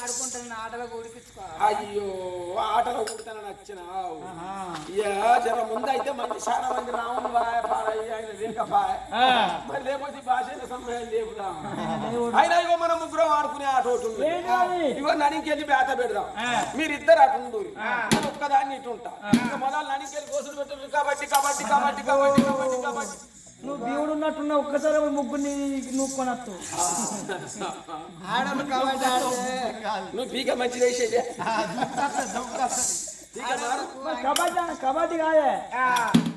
ఆడుకుంటాను ఆటలో కూడిపించుకో. అయ్యో ఆటలో కూడతాను నచ్చినావు జర ముందు అయితే మంచి చాలా మంది రాముడు బాయ్ పాడయ్య ఆయన దీనిక బాయ్ మరి లేకపోతే భాషల సమయం లేపుదాం అయినా ఇగో మనం ముగ్గురం ఆడుకునే ఆట ఒకటి ఇగో నడికెళ్ళి బేట పెడదాం మీరిద్దరు అటు ఉండూరి ఒక్కదాన్ని ఇటు ఉంటా మొదలు నడికెళ్ళి కోసులు పెట్టు కాబట్టి కాబట్టి కాబట్టి కాబట్టి కాబట్టి కాబట్టి నువ్వు దేవుడు ఉన్నట్టున్న ఒక్కసారి ముగ్గురిని నువ్వు కొనత్తు ఆడలు కాబట్టి నువ్వు పీక మంచి వేసేదే కబడ్డీ కాదే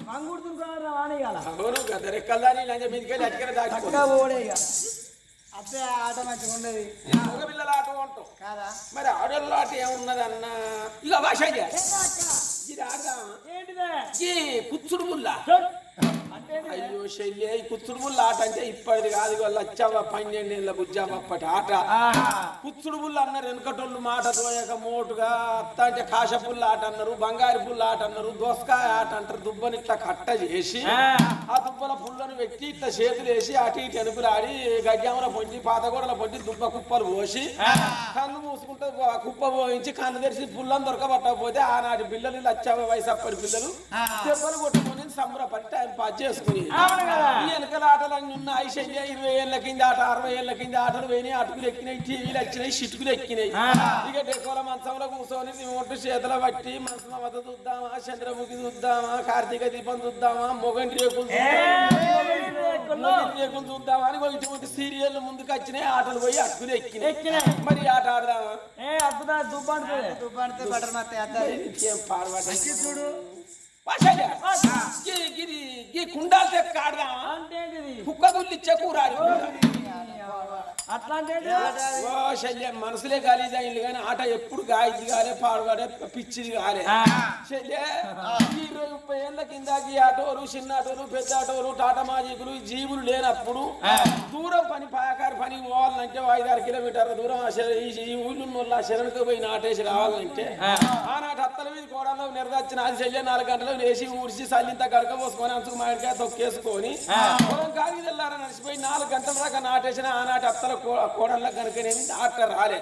మంగుడు తునుకున్నాడు వాణిగాల అవును కదా రెక్కల్దాని లంజ మీదకెళ్ళి అటుకెళ్ళి దాచుకో ఓడే ఇక అదే ఆట మంచిగా ఉండదు మగ పిల్లల ఆట ఉంటాం కాదా మరి ఆడోళ్ళ ఆట ఏమున్నది అన్న ఇక భాష ఇది ఆడదాం ఏంటిదే ఈ కుచ్చుడు ముల్లా అంటే అయ్యో శల్య ఈ కుచ్చుడు ముళ్ళ ఆట అంటే ఇప్పటిది కాదు లచ్చవ 12 ఏళ్ళ బుజ్జాపప్పటి ఆట కుచ్చుడు ముళ్ళు అన్నారు వెనకటోళ్ళు మాట తోయక మోటుగా అత్త అంటే కాశ పుల్ల ఆట అన్నారు బంగారు పుల్ల ఆట అన్నారు దోసకాయ ఆట అంటారు దుబ్బని ఇట్లా కట్ట చేసి ఆ దుబ్బల పుల్లను పెట్టి ఇట్లా చేతులు వేసి అటు ఇటు ఎనుపులాడి గడ్జాముల పొంచి పాతగోడల పొంచి దుబ్బ కుప్పలు పోసి కన్ను మూసుకుంటే కుప్ప పోయించి కన్ను తెరిచి పుల్లను దొరకబట్టకపోతే ఆనాటి పిల్లలు లచ్చవ వయసు అప్పటి పిల్లలు దెబ్బలు కొట్టుకొని సంబరపడి టైం పాస్ చేసుకుని వెనకల ఆటలన్నీ ఉన్న ఐశల్య 20 ఏళ్ళ కింద ఆట 60 ఏళ్ళ కింద ఆటలు పోయినాయి అటుకులు ఎక్కినాయి టీవీలు వచ్చినాయి చిటుకులు ఎక్కినాయి ఇక డెకోల మంచంలో కూర్చొని ఒట్టు చేతుల బట్టి మనసుల వద్ద చూద్దామా చంద్రముఖి చూద్దామా కార్తీక దీపం చూద్దామా మొగంటి రేకులు చూద్దామా అని ఇటువంటి సీరియల్ ముందుకు వచ్చినాయి ఆటలు పోయి అటుకులు ఎక్కినాయి మరి ఆట ఆడదామా దుబ్బాడితే బటర్ మత్తే పాడబడ్డ చూడు కుండాలు తెక్క ఆడదాం కుక్క గుళ్ళు ఇచ్చే కూరాడు అట్లాంటి శల్యం మనసులే గాలిది అయింది కానీ ఆట ఎప్పుడు గాయది కాలే పాడుగాడే పిచ్చిది కాలే శల్య 20-30 ఏళ్ళ కిందకి ఆటోలు చిన్న ఆటోలు పెద్ద ఆటోలు టాటా మాజికులు జీవులు లేనప్పుడు దూరం పని పాయకారి పని పోవాలంటే 5-6 కిలోమీటర్ల దూరం ఈ ఊళ్ళో శరణకు పోయి నాటేసి రావాలంటే ఆనాటి అత్తల మీద కోడలో నిర్దచ్చిన అది శల్య 4 గంటలు వేసి ఊడిసి సల్లింత గడక పోసుకొని అంచుకు మామిడికాయ తొక్కేసుకొని పొలం కాగి తెల్లారా నడిచిపోయి 4 గంటల దాకా నాటేసిన ఆనాటి అత్తల కోడళ్ళ కనుకనేమి ఆట రాలే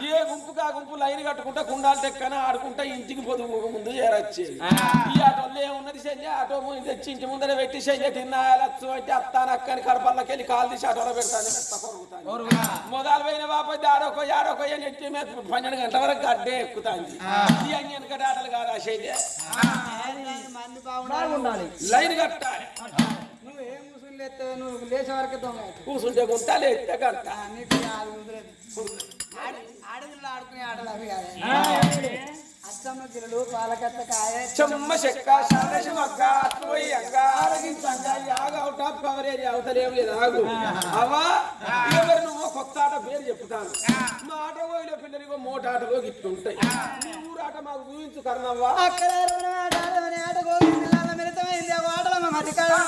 ఏ గుంపుగా గుంపు లైన్ కట్టుకుంటా కుండాలు తెక్కన ఆడుకుంటా ఇంటికి పొదుగు ముందు చేరొచ్చేది ఈ ఆటోల్లో ఏమున్నది శల్య ఆటో తెచ్చి ఇంటి ముందర పెట్టి శల్య తిన్నాయలచ్చు అంటే అత్తానక్కని కడపల్లకెళ్ళి కాలు తీసి ఆటోలో పెడతాను మొదలు పోయిన బాపతి ఆడొక నెట్టి 12 గంటల వరకు అడ్డే ఎక్కుతాంది ఈ అన్ని వెనకటి ఆటలు కాదు ఆ శల్య మంది బాగుండాలి లైన్ కట్టాలి నువ్వు ఏం కూర్చుని లేస్తావు నువ్వు లేచే వరకు దొంగ కూర్చుంటే గుంటా లేస్తే గంట ఆడపిల్లలు ఆడుకునే ఆటలు అవి కాదు అచ్చమ్మ గిరలు పాలకత్త కాయ చెమ్మ చెక్క సారసి మొక్క అత్వయ్యంగా ఆరగించంగా యాగ అవుట్ ఆఫ్ కవరేజ్ అవతలేం లేదు ఆగు అవా ఎవరు నువ్వు కొత్త ఆట పేరు చెప్తాను మా ఆట పోయిన పిల్లలు మోట ఆటలో గిట్లుంటాయి ఊరాట మాకు ఊహించు కర్ణవ్వా అక్కడ ఆట గోగి పిల్లల మిళితమైంది ఆ ఆటల మధ్యకాలం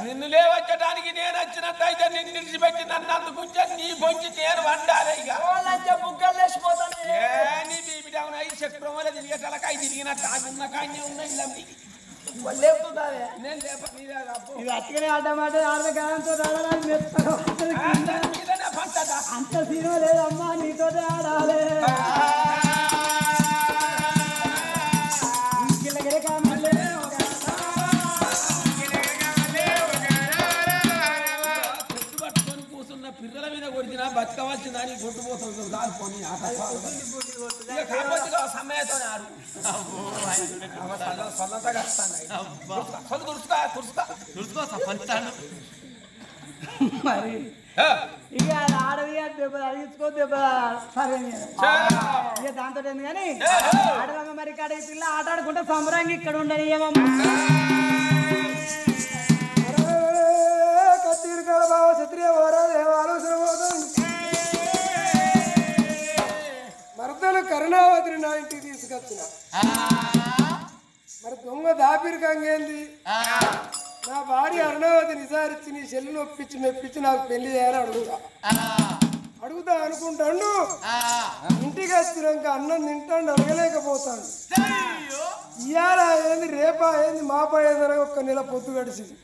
నిన్ను లేవచ్చడానికి నేను వచ్చినట్టయితే నిన్ను నిలిచిపెట్టి నన్ను అందుకుంటే నీ బొంచి నేను వండాలి ఇక బుగ్గలు లేచిపోతాను నీ బీబీ డౌన్ అయ్యి చక్రం వల్ల తిరిగేటలకాయ తిరిగినట్టు ఉన్న కాయనే ఉన్నాయి నేను లేప ఇది అట్టుగానే ఆడమాట ఆడదాంతో అంత సినిమా లేదమ్మా నీతో ఆడాలి పట్టుకొని కూర్చున్న పిల్లల మీద కొడిచినా బతకవలసిన దానికి గుడ్డుపోతుంది దానిపోని సమయంతో ఆడు మరి ఇక ఆడది దెబ్బలు అడిగించుకో దెబ్బ సరే ఇక దాంతో కానీ ఆడదమ్మ మరి కాడ పిల్ల ఆట ఆడుకుంటే సంబరంగా ఇక్కడ ఉండని ఏమమ్మా కత్తిరికాల బావ క్షత్రియ ఆలోచన మరదలు కరుణావతిని నా ఇంటికి తీసుకు వచ్చిన మరి దొంగ దాపిరికంగేంది నా భార్య అరుణావతి నిసారించి నీ చెల్లిని ఒప్పించి మెప్పించి నాకు పెళ్లి చేయాలని అడుగుతా అనుకుంటాడు. ఇంటికి వచ్చినాక అన్నం తింటాడు అడగలేకపోతాడు. ఇవాళ ఏంది రేపా ఏంది మాపా ఏదైనా ఒక్క నెల పొద్దు గడిచింది.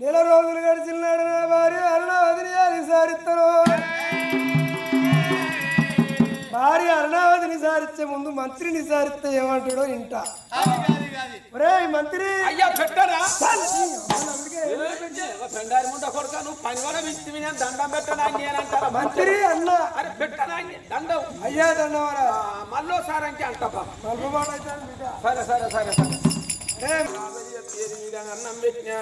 నెల రోజులు గడిచినాడు నా భార్య అరుణావతిని నిసారిస్తాను. భార్య అరుణావతిని సారిచ్చే ముందు మంత్రిని సారిస్తే ఏమంటాడో ఇంట. ఒరే మంత్రి అయ్యా పెట్టరా దండం పెట్టనా అంటారా మంత్రి అన్న అరే పెట్టనా దండం అయ్యా దండవరా మళ్ళీ సార్ అంటే అంటప్ప సరే సరే సరే సరే అన్నం పెట్టినా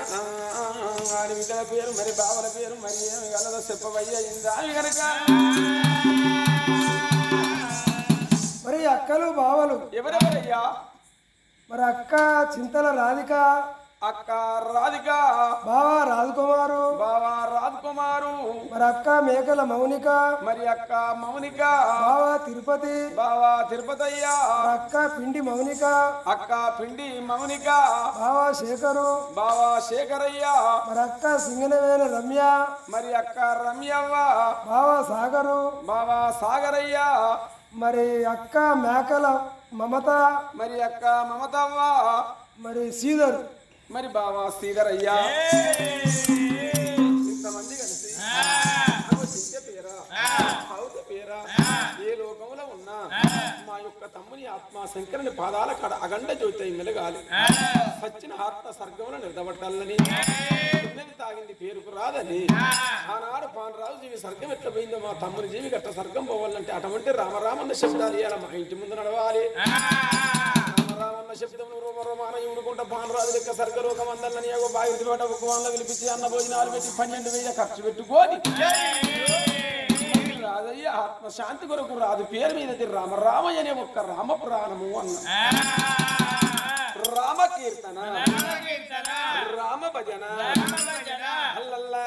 వాడి బిడ్డల పేరు మరి బావల పేరు మరి ఏమి కలదో చెప్పవయ్యా ఇందా కనుక మరి అక్కలు బావలు ఎవరెవరయ్యా? మరి అక్క చింతల రాధిక, అక్క రాధిక, బావ రాజకుమారు, బావ రాజకుమారు, మరి అక్క మేకల మౌనిక, మరి అక్క మౌనిక, బావ తిరుపతి, బావ తిరుపతయ్య, అక్క పిండి మౌనిక, అక్క పిండి మౌనిక, బావ శేఖరు, బావ శేఖరయ్య, మరి అక్క సింగనవేల రమ్య, మరి అక్క రమ్యవ్వ, బావ సాగరు, బావ సాగరయ్య, మరి అక్క మేకల మమత, మరి అక్క మమతవ్వ, మరి శ్రీధర్, మరి బావ శ్రీధరయ్య. ఇంతమంది కలిసి పేరా ఏ లోకంలో ఉన్నా మా యొక్క తమ్ముని ఆత్మ శంకరుని పాదాల కడ అగండ జ్యోతి మెలగాలి. సచ్చిన ఆత్మ స్వర్గంలో నిలబట్టాలని తాగింది పేరుకు రాదని ఆనాడు పానరాజు జీవి స్వర్గం ఎట్లా పోయిందో మా తమ్ముని జీవి గట్ట స్వర్గం పోవాలంటే అటువంటి రామరామన్న శబ్దాలు ఇవ్వాలి. మా ఇంటి ముందు నడవాలి. రామరామన్న శబ్దం రోమరోమాన ఇవుడుకుంటా పానరాజు లెక్క స్వర్గలోకం అందరిని బాగి తోట భగవాన్లో పిలిపించి అన్న భోజనాలు పెట్టి 12,000 ఖర్చు పెట్టుకోని రాజయ్య ఆత్మశాంతి కొరకు రాదు పేరు మీద రామరామయ్య అనే ఒక్క రామ ప్రాణము అన్న రామ కీర్తన రామ భజన అల్లల్లా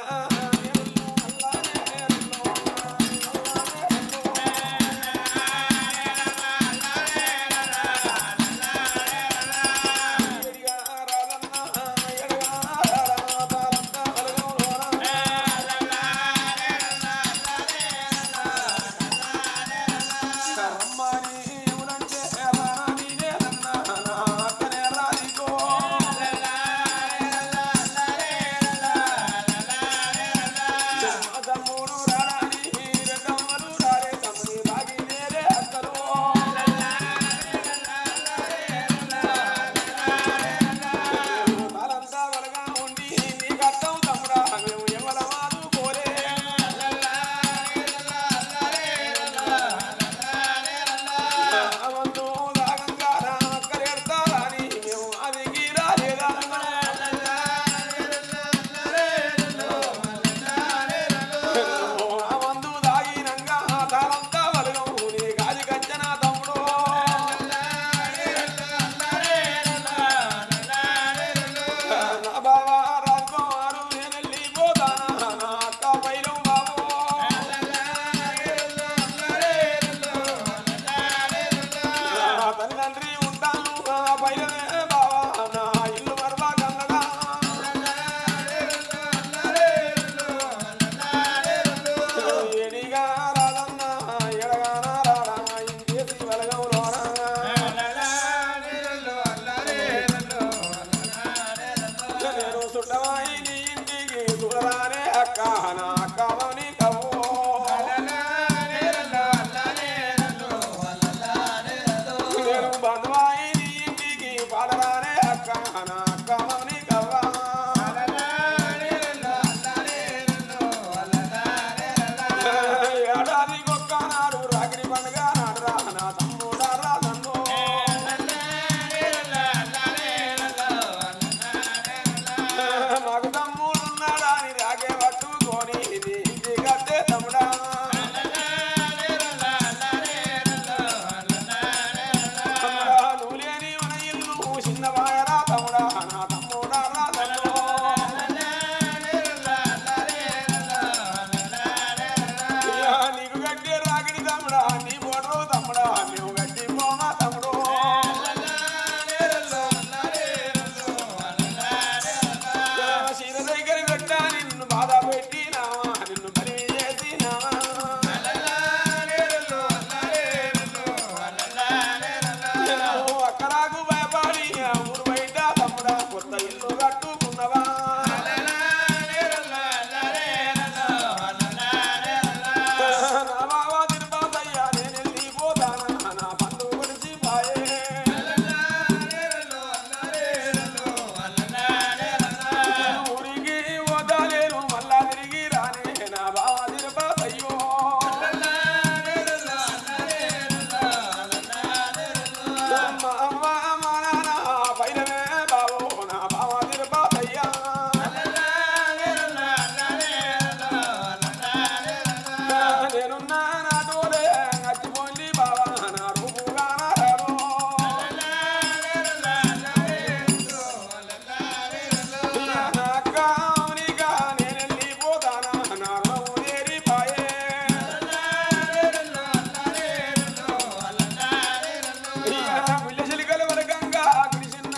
పిల్లశలికల వరకంగా కృష్ణ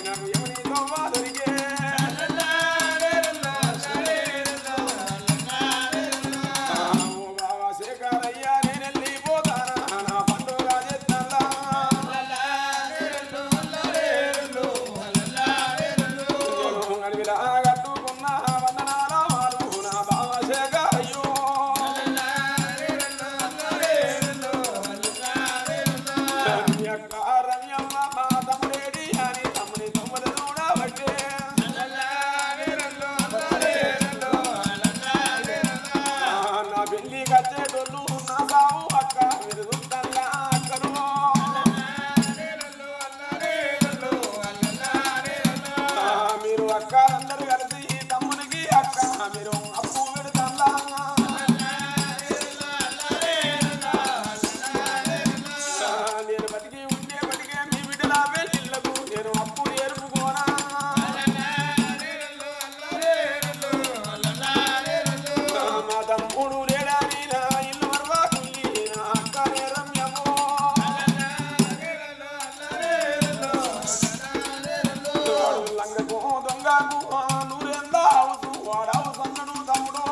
నాకు ఎవరి తోవా దొరికే బాబా శేఖరయ్యా నేను వెళ్ళిపోతానా నా పండుగ చేస్తాను అడవిలా కట్టుకున్న వందనాల వారు నా బాబా శేఖరయ్యో రమ్యమ్మ మా తమ్ముడేడి అని తమ్ముని తమ్ముడు చూడబట్టే నా పెళ్లి కచ్చేటోళ్ళు నా సావు అక్క మీరు చూస్తారా అక్కను మీరు అక్క అందరూ కలిసి తమ్మునికి అక్క మీరు అప్పు పెడతారా నేను బతికి ఉండే బతికే మీ బిడ్డల పెళ్ళిళ్ళకు నేను అప్పు ఏరుకోనా మా తమ్ముడు లేడని నా ఇల్లు మరవాకుంది నా అక్క రమ్యమో లంగకు దొంగకు నూరెందా అవుతూ వాడవు సన్నడు తమ్ముడు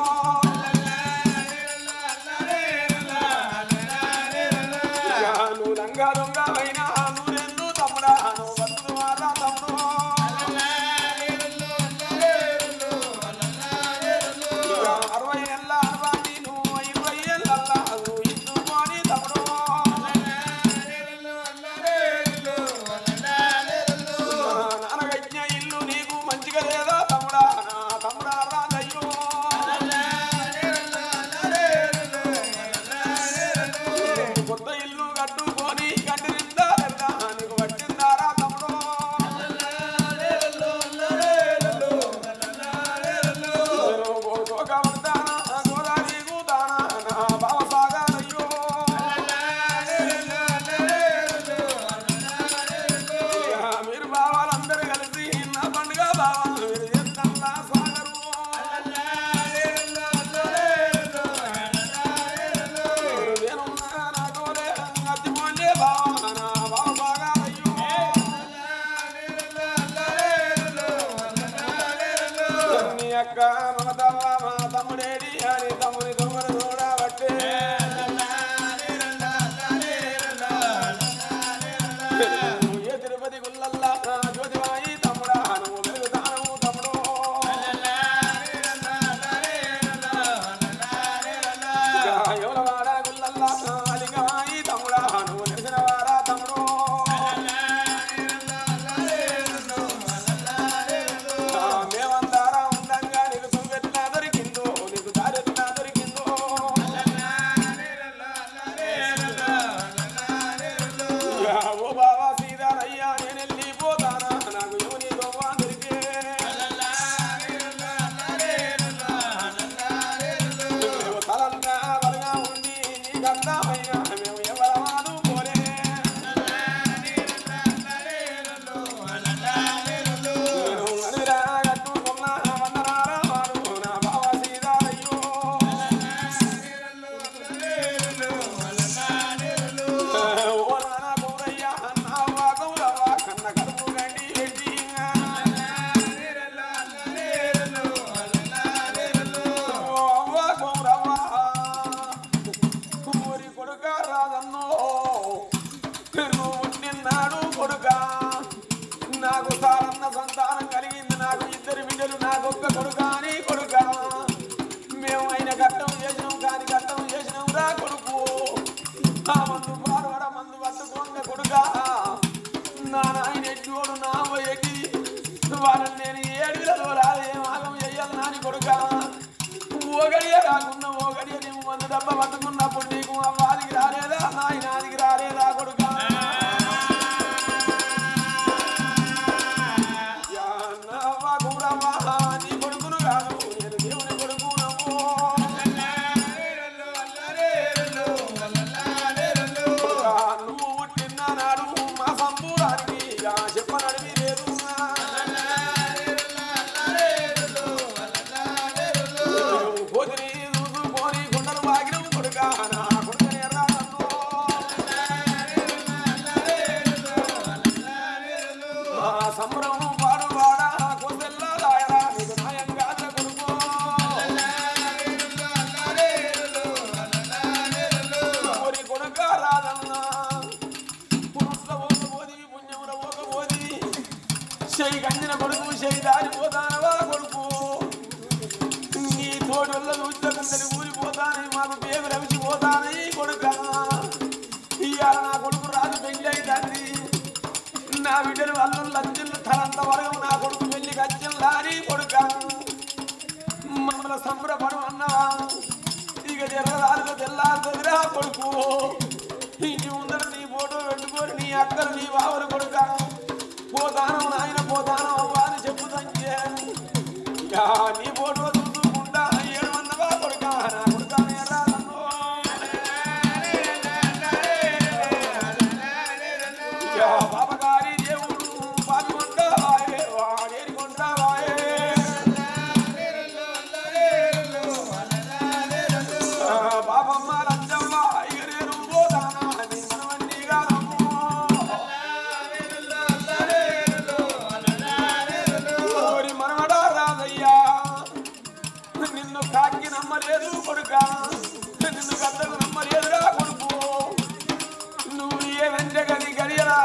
నువ్వు లంగా దొంగ అయినా నూరెందు తమ్ముడా నువ్వు బతుకు మారా తమ్ముడు అరవై ఏళ్ళ అనుభాతి నువ్వు 20 ఏళ్ళల్లా నువ్వు ఇచ్చుకొని తమ్ముడు నానగజ్ఞ ఇల్లు నీకు మంచిగా లేదా తమ్ముడా నా తమ్ముడా రాజయ్యో కొత్త ఇల్లు కట్టుకొని కంటిరిందా లేదా నీకు పట్టిందారా తమ్ముడు గోదానా గోదావరి గోదానా నా బావ సాగారయ్యో మీరు బావాలందరూ కలిసి నా పండుగ బావ మీరు చేస్తారా సాగరు నేనున్నా నా గోరే అచ్చిపోలే బావ నా బావ సాగారయ్యో నీ అక్క మమతవ్వ మా తమ్ముడేడి అని తమ్ముని తమ్ముడు చూడబట్టే ఏ తిరుపతి గుల్లల్లా జ్యోతివాయి తమ్ముడా నువ్వు వెలుగుతాను తమ్ముడు ఎవరవాడ గుల్లల్లా అలిగాయి తమ్ముడా నువ్వు తెలిసిన వారా తమ్ముడు మేమందారా ఉండంగా నీకు సుంగెట్లా దొరికిందో నీకు దారెట్లా దొరికిందో ఓ బాబా సీతారయ్యా నేను వెళ్ళిపోతానా నాకు ఎవరి గొప్ప దొరికే తలంతా బలగా ఉండి నీకందామైనా మేము ఎవరమాను పోలే అడివిరా కట్టుకున్న వందనాల వారు నా బాబా సీతారయ్యో ఓ నాన్న గౌరయ్య అన్నవ్వ గౌరవ్వ కన్న కడుపు గండి పెట్టి ఓ అవ్వ గౌరవ్వ ఊరి కొడుక రాదన్నో నువ్వు నిన్నాడు కొడుక నాకు సారన్న సంతానం కలిగింది నాకు 2 బిడ్డలు నాకొక్క కొడుక అని కొడుక మేము ఆయన కట్టం చేసినాం కానీ కట్టం చేసినాం రా కొడుకు ఆ మందు పాడవడ మందు పట్టుకోండి కొడుక నా నాయన ఎడ్డోడు నా ఎడ్డి వాళ్ళని నేను 7 విలలో రాదేం ఆగం చెయ్యాలి నాని కొడుక ఓ గడియ కాకుండా ఓ గడియ నీవు మందు డబ్బ పట్టుకున్నప్పుడు నీకు అవ్వాదికి రాలేదా నాయనాదికి రాలేదా కొడుక నీ కొడుకును కాదు నేను దేవుని కొడుకు నవ్వు నువ్వు పుట్టిన నాడు మా సంబూరానికి చెప్పనడివి లేదు పోతిని చూసుకొని కొండలు వాగిన కొడుక నా చెయ్యి కందిన కొడుకు చెయ్యి దారిపోతానవా కొడుకు నీ తోటల్లో చూస్తకుందని ఊరిపోతానని మాకు పేరు రవిచిపోతానని కొడుక ఇవాళ నా కొడుకు రాజు పెళ్లి అవుతుంది నా బిడ్డలు అల్లం లజ్జలు తనంత వరకు నా కొడుకు పెళ్లి గజ్జల్లా అని కొడుక మమ్మల్ని సంబరపడు అన్నవా ఇక జరగదారుగా తెల్లారుతుందిరా కొడుకు ఇంటి ముందర నీ ఫోటో పెట్టుకొని నీ అక్కలు నీ బావలు కొడుక పోతాను నాయన పోతాను అవ్వ అని చెప్పుదంటే నీ ఫోటో చూసుకుంటా ఏమన్నవా కొడుక నా కొడుకానే రాదన్నో బాబగారి దేవుడు పాపి కొంటావాయే వాడేరి కొంటావాయే బాబమ్మ రంజమ్మ ఇక నేను పోతానా నీ మనవన్నీ కాదమ్మో ఓరి మనవడా రాదయ్యా నిన్ను కాకి నమ్మలేదు కొడుక నిన్ను గద్దకు నమ్మలేదురా కొడుకు నువ్వు ఏ వెంట గది గడియరా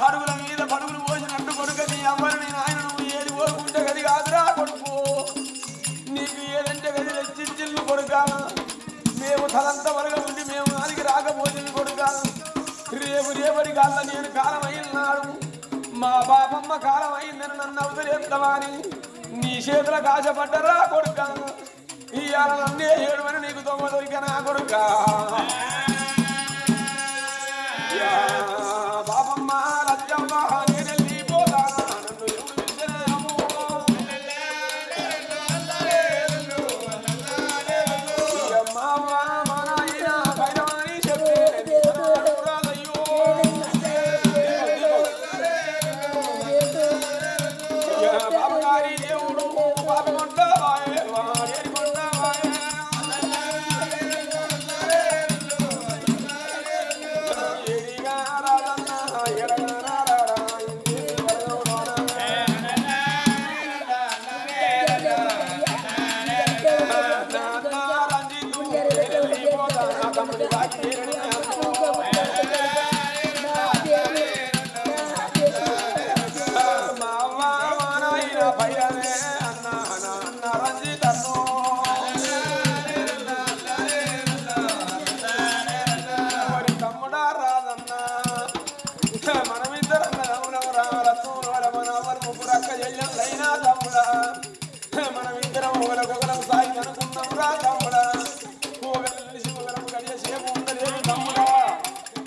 అడుగుల మీద పడుగులు పోసినట్టు కొడుక నీ అమ్మని నాయన నువ్వు ఏది పోకుంటే గది కాదురా కొడుకు నీకు ఏదంటే గది రెచ్చించిల్లు కొడుక మేము తలంత వరగా ఉండి మేము నానికి రాకపోతుంది కొడుక రేపటి కాళ్ళ నేను కాలం అయినాడు మా బాపమ్మ కాలం అయిందని నన్ను అవతలేస్తావా అని నీ చేతుల కాశపడ్డరా కొడుక ఇవాళ నన్నే ఏడువని నీకు దొంగ దొరికనా కొడుక బాబమ్మ రచ్చమ్మ నేనెళ్ళి పోతానా నన్ను ఎవడు పిలిచలేమో మామ మా నాయన భైరవాణి చెప్పే రాదయ్యో బాబగారి దేవుడు బాబు కొంటావాయే వాడేరి కొంటావాయే ఏడిగా రాదన్న ఎడగా రాడా ఇంటి భైరవే అన్న అన్న రంజితన్నో మరి తమ్ముడా రాదన్నా మనమిద్దరం రత్నవరమనవరు ముగ్గురు అక్క చెల్లెళ్ళైనా తమ్ముడా మనమిద్దరం ఒకరికొకరం సాయి అనుకున్నాం రా తమ్ముడా ఒకరం కలిసేపు ఉండలేదు తమ్ముడా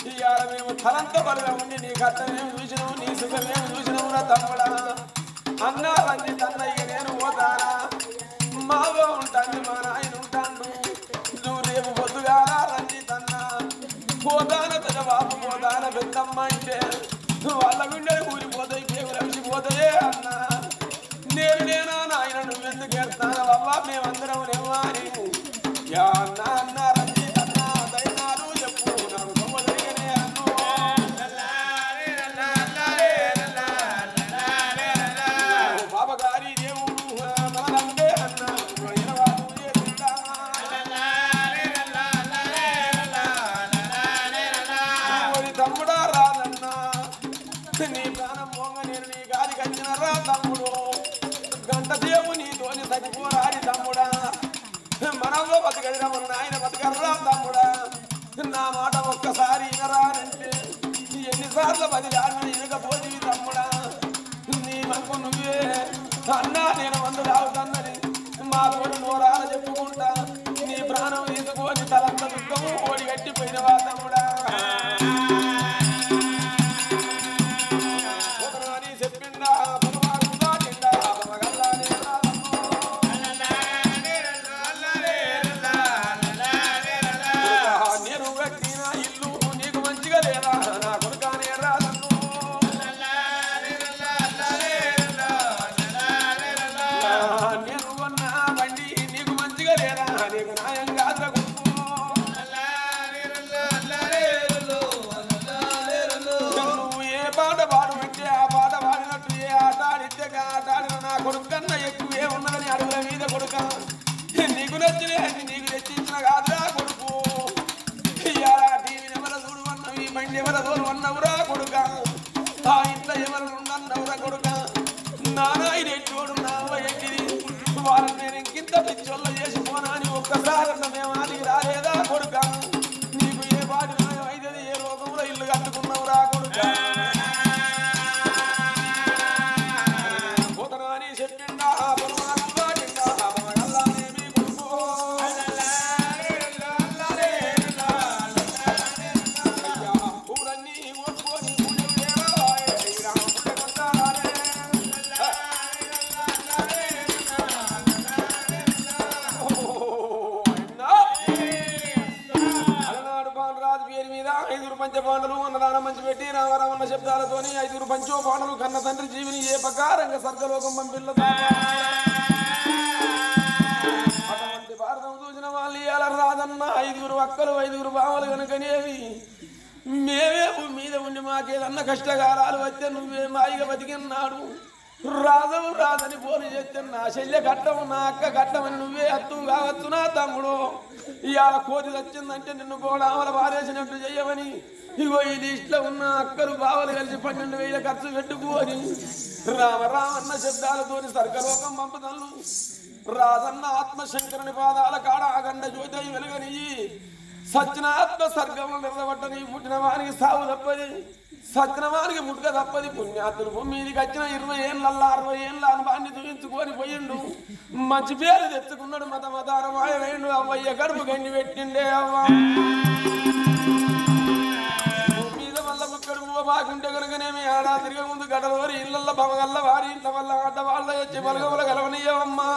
ఇవాళ మేము తలంత బలుగా ఉండి నీ కట్టమేమి చూసినావు నీ సుఖమేమి చూసినావు రా తమ్ముడా అన్నా రంజిత్ అన్నయ్య నేను పోతానా మాలో ఉంటాను మా నాయన ఉంటాను నువ్వు రేపు పొద్దుగా రంజిత్ అన్న పోతాన పెద్ద బాబు పోతాన పెద్దమ్మ అంటే వాళ్ళ గుండెలు కూలిపోతాయి కేవు రమిచిపోతాయే అన్న నేనా నాయన నువ్వెందుకు వెళ్తాను అవ్వ మేమందరం లేవా అని అన్న అన్న రంజిత్ అన్న దైనాలు చెప్పు నాకు దొంగ జరిగనే అన్ను బాబగారి దేవుడు మనలంటే అన్న తమ్ముడా రాదన్నా నీ ప్రాణం మోంగ నేను నీ గాలికి వచ్చిన రా తమ్ముడు గంట సేపు నీతోని సరిపోరాడి తమ్ముడా మనలో బతకడిరా మన నాయన బతకర్రా తమ్ముడా నా మాట ఒక్కసారి వినరానంటే ఎన్నిసార్లు బదిలాడిన వినకపోతివి తమ్ముడా నీ మనకు నువ్వే అన్నా నేను మందు తాగుతానని మా తోడు నోరాల చెప్పుకుంటా నీ ప్రాణం తీసుకొని తలంత దుఃఖము ఓడి గట్టిపోయినవా తమ్ముడా ఒకనాని చెప్పిండా పొగవాడు దాటిండా పొగల్లానే నేను కట్టిన ఇల్లు నీకు మంచిగా లేదా నా కొడుకానే రాదన్ను నేను కొన్న బండి నీకు మంచిగా లేదా నీకు న్యాయం కాదుర కొడుకు నువ్వు ఏ పాట పాడమంటే ఆ పాట పాడినట్టు ఏ ఆట ఆడితే ఆట ఆడిన నా కొడుకు కన్నా ఎక్కువే ఉన్నదని అడుగుల మీద కొడుక నీకు నచ్చినే నీకు తెచ్చించిన కాదురా కొడుకు ఇవాళ టీవీ ఎవరు చూడు అన్నవి బండి ఎవరు చూడు అన్నవురా కొడుక ఆ ఇంట్లో ఎవరు ఉండన్నవురా కొడుక ఎట్టోడు నావ ఎక్కిరి వారిని నేను ఇంకింత పిచ్చోళ్ళు చేసిపోనా అని ఒక్కసారి మేము ఆదికి రాలేదా కొడుక నీకు ఏ బాటి న్యాయం అయితే ఏ లోకంలో ఇల్లు కట్టుకున్నావు రా కొడుక పోతనా అని చెప్పిండా పరమాత్మ వాటిండా అల్లానేమి కొడుకు పూలన్నీ కొట్టుకొని పంచపాండలు అన్నదానం మంచి పెట్టి రామరామన్న శబ్దాలతోని 5 పంచోపాండలు కన్న తండ్రి జీవిని ఏ ప్రకారంగా స్వర్గలోకం పంపిల్ల అటువంటి భారతం చూసిన వాళ్ళు ఇలా రాదన్న 5 అక్కలు 5 బావలు కనుకనేవి మేమే మీద ఉండి మాకేదన్నా కష్టకాలాలు వస్తే నువ్వే మాయిగా బతికిన్నాడు రాజవు రాదని పోని చేస్తే నా చెల్లె కట్టము నా అక్క కట్టమని నువ్వే అత్తు కావచ్చు నా తమ్ముడు ఇవాళ కోతి వచ్చిందంటే నిన్ను గోడామల పారేసినట్టు చెయ్యమని ఇగో ఈ లిస్టులో ఉన్న అక్కలు బావలు కలిసి 12,000 ఖర్చు పెట్టుకోని రామరామన్న శబ్దాలతోని స్వర్గలోకం పంపుతాను రాజన్న ఆత్మశంకరుని పాదాల కాడ అగండ జ్యోతి వెలుగని సచిన ఆత్మ స్వర్గంలో నిలబట్టని పుట్టిన వారికి సాగు తప్పది సత్యనవానికి ముట్టుక తప్పది పుణ్యాతులు భూమికి వచ్చిన 20 ఏళ్ళల్లా 60 ఏళ్ళ అనుభవాన్ని చూపించుకొని పోయిండు మంచి పేరు తెచ్చుకున్నాడు మతారమాయ వేయండు అవ్వయ్య గడుపు గండి పెట్టిండే అవ్వ మీద వల్ల ముక్కడు బాగుంటే కనుకనేమి ఆడా తిరిగే ముందు గడలోరి ఇళ్ళల్లో బవగల్ల వారి ఇంట్లో వల్ల ఆట వాళ్ళ వచ్చి బలగవల కలవనీయవమ్మా